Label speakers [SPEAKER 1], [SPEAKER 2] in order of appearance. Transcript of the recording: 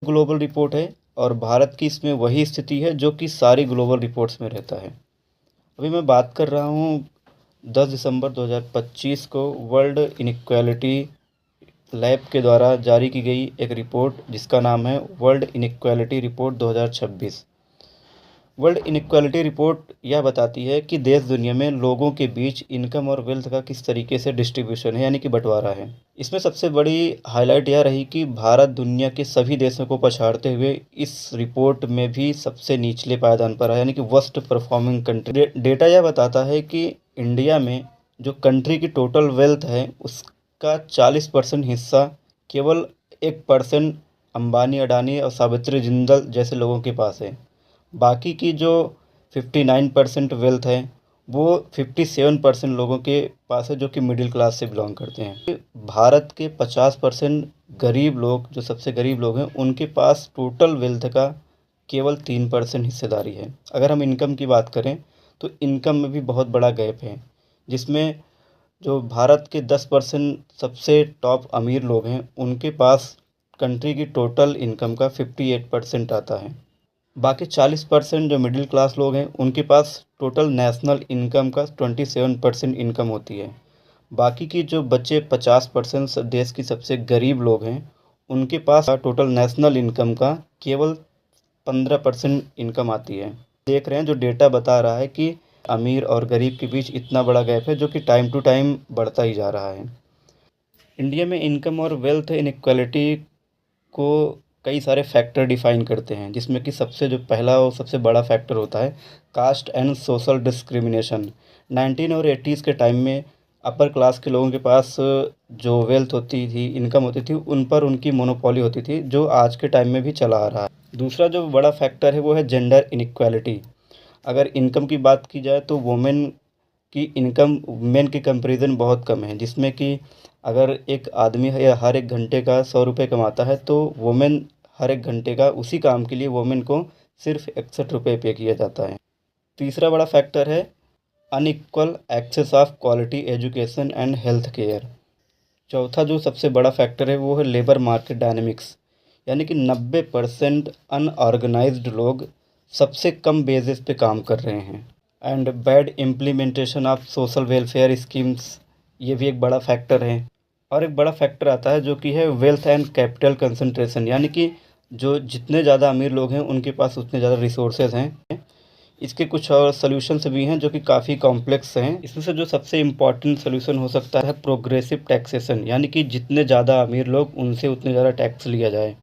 [SPEAKER 1] Global report है और भारत की इसमें वही स्थिति है जो कि सारी ग्लोबल रिपोर्ट्स में रहता है। अभी मैं बात कर रहा हूँ 10 दिसंबर 2025 को वर्ल्ड इनइक्वालिटी लैब के द्वारा जारी की गई एक रिपोर्ट जिसका नाम है world inequality report 2026। World inequality report यह बताती है कि देश दुनिया में लोगों के बीच इनकम और वेल्थ का किस तरीके से डिस्ट्रीब्यूशन है, यानी कि बंटवारा है। इसमें सबसे बड़ी हाईलाइट यह रही कि भारत दुनिया के सभी देशों को पछाड़ते हुए इस रिपोर्ट में भी सबसे निचले पायदान पर है, यानी कि वर्स्ट परफॉर्मिंग कंट्री। डेटा यह बताता है कि इंडिया में जो कंट्री की टोटल वेल्थ है उसका 40% हिस्सा केवल 1% अंबानी, अडानी और सावित्री जिंदल जैसे लोगों के पास है। बाकी की जो 59% वेल्थ है वो 57% लोगों के पास है जो कि मिडिल क्लास से बिलोंग करते हैं। भारत के 50% गरीब लोग, जो सबसे गरीब लोग हैं, उनके पास टोटल वेल्थ का केवल 3% हिस्सेदारी है। अगर हम इनकम की बात करें तो इनकम में भी बहुत बड़ा गैप है, जिसमें जो भारत के 10% सबसे टॉप अमीर लोग हैं उनके पास कंट्री की टोटल इनकम का 58% आता है। बाकी 40% जो मिडिल क्लास लोग हैं उनके पास टोटल नेशनल इनकम का 27% इनकम होती है। बाकी की जो बचे 50% देश की सबसे गरीब लोग हैं उनके पास टोटल नेशनल इनकम का केवल 15% इनकम आती है। देख रहे हैं जो डेटा बता रहा है कि अमीर और गरीब के बीच इतना बड़ा गैप है जो कि टाइम टू टाइम बढ़ता ही जा रहा है। इंडिया में इनकम और वेल्थ इनइक्वालिटी को कई सारे फैक्टर डिफाइन करते हैं, जिसमें कि सबसे जो पहला और सबसे बड़ा फैक्टर होता है कास्ट एंड सोशल डिस्क्रिमिनेशन। 19 और 80s के टाइम में अपर क्लास के लोगों के पास जो वेल्थ होती थी, इनकम होती थी, उन पर उनकी मोनोपोली होती थी, जो आज के टाइम में भी चला आ रहा है। दूसरा जो बड़ा फैक्टर है वो है जेंडर इनइक्वालिटी। अगर इनकम की बात की जाए तो वुमेन की इनकम मेन के कंपैरिजन बहुत कम है, जिसमें कि अगर एक आदमी है हर एक घंटे का 100 रुपये कमाता है तो वुमेन हर एक घंटे का उसी काम के लिए वुमेन को सिर्फ 61 रुपये पे किया जाता है। तीसरा बड़ा फैक्टर है unequal access of quality education and health care. चौथा जो सबसे बड़ा फैक्टर है वो है लेबर मार्केट डायनेमिक्स, यानी कि 90% अनऑर्गेनाइज्ड लोग सबसे कम बेसिस पे काम कर रहे हैं। And bad implementation of social welfare schemes, ये भी एक बड़ा फैक्टर है। और एक बड़ा फैक्टर आता है जो कि है वेल्थ एंड कैपिटल कंसंट्रेशन, यानी कि जो जितने ज़्यादा अमीर लोग हैं उनके पास उतने ज़्यादा रिसोर्सेज हैं। इसके कुछ और सॉल्यूशंस भी हैं जो कि काफ़ी कॉम्प्लेक्स हैं। इसमें से जो सबसे इम्पॉर्टेंट सॉल्यूशन हो सकता है प्रोग्रेसिव टैक्सेशन, यानी कि जितने ज़्यादा अमीर लोग उनसे उतने ज़्यादा टैक्स लिया जाए।